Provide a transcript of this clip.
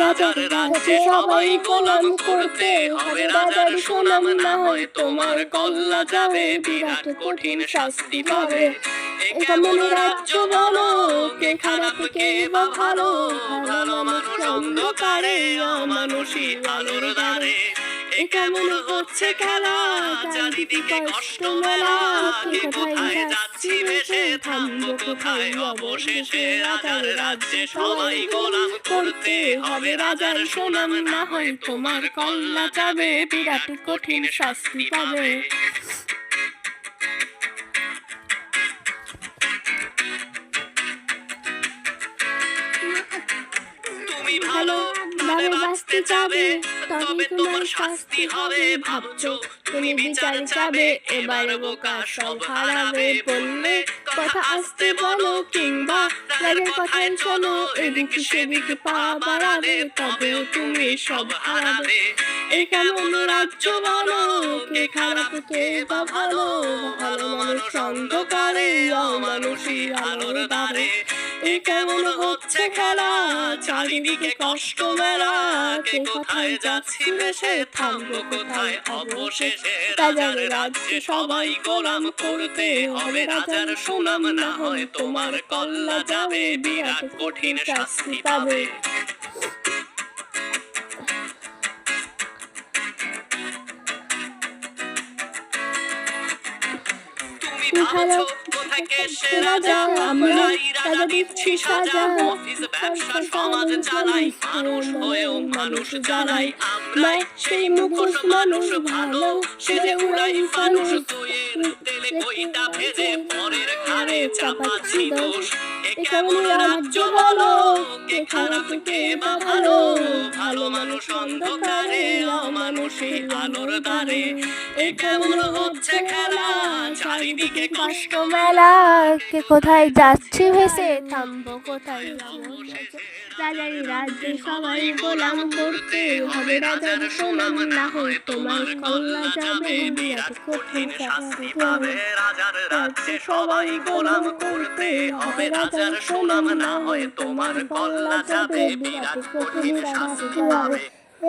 রাজার রাজ্যে সবাই গোলাম করতে হবে রাজার সুনাম না হয় তোমার কল্লা যাবে বিরাট কঠিন শাস্তি পাবে। কেমন রাজ্য বলো কে খারাপ কে বা ভালো ভালো মানুষ অন্ধকারে অমানুষী আলোর দ্বারে। কেমন হচ্ছে খেলা চারিদিকে কষ্ট মেলা কে কোথায় যাচ্ছি ভেসে থামবো কোথায় অবশেষে রাজার রাজ্যে সবাই গোলাম করতে হবে রাজার সুনাম না হয় তোমার কল্লা যাবে বিরাট কঠিন শাস্তি পাবে। তুমি ভালো ভাবে বাঁচতে চাবে তবে তোমার শাস্তি হবে ভাবছো তুমি বিচার চাবে এবারে বোকা সব হারাবে বললে কথা আসতে বলো কিংবা রাগের কথাই শোনো এদিকে সেদিকে পা বাড়াবে তবেও তুমি সব হারাবে। কেমন রাজ্য বলো কে খারাপ কে বা ভালো ভালো মানুষ অন্ধকারে অমানুষী আলোর দ্বারে। কেমন হচ্ছে খেলা চারিদিকে কষ্ট মেলা কে কোথায় যাচ্ছি ভেসে থামবো কোথায় অবশেষে রাজার রাজ্যে সবাই গোলাম করতে হবে রাজার সুনাম না হয় তোমার কল্লা যাবে বিরাট কঠিন শাস্তি পাবে। ভালো কোথায় কে সে রাজা আমরাই রাজা দিচ্ছি সাজা অফিস ব্যবসা সমাজ চালাই মানুষ হয়েও মানুষ জ্বালাই আমরা সেই মুখোশ মানুষ ভালো সেজে উড়াই ফানুষ তেলে কইটা ভেজে পরের ঘাড়ে চাপাচ্ছি দোষ। কেমন রাজ্য বলো কে খারাপ কে বা ভালো ভালো মানুষ অন্ধকারে অমানুষী আলোর দ্বারে। কেমন হচ্ছে খেলা চারিদিকে কষ্ট মেলা কে কোথায় যাচ্ছি ভেসে থামবো কোথায় রাজার রাজ্যে সবাই গোলাম করতে হবে রাজার সুনাম না হয় তোমার কল্লা যাবে বিরাট কঠিন শাস্তি পাবে। রাজার রাজ্যে সবাই গোলাম করতে হবে রাজার সুনাম না হয় তোমার কল্লা যাবে বিরাট কঠিন শাস্তি পাবে।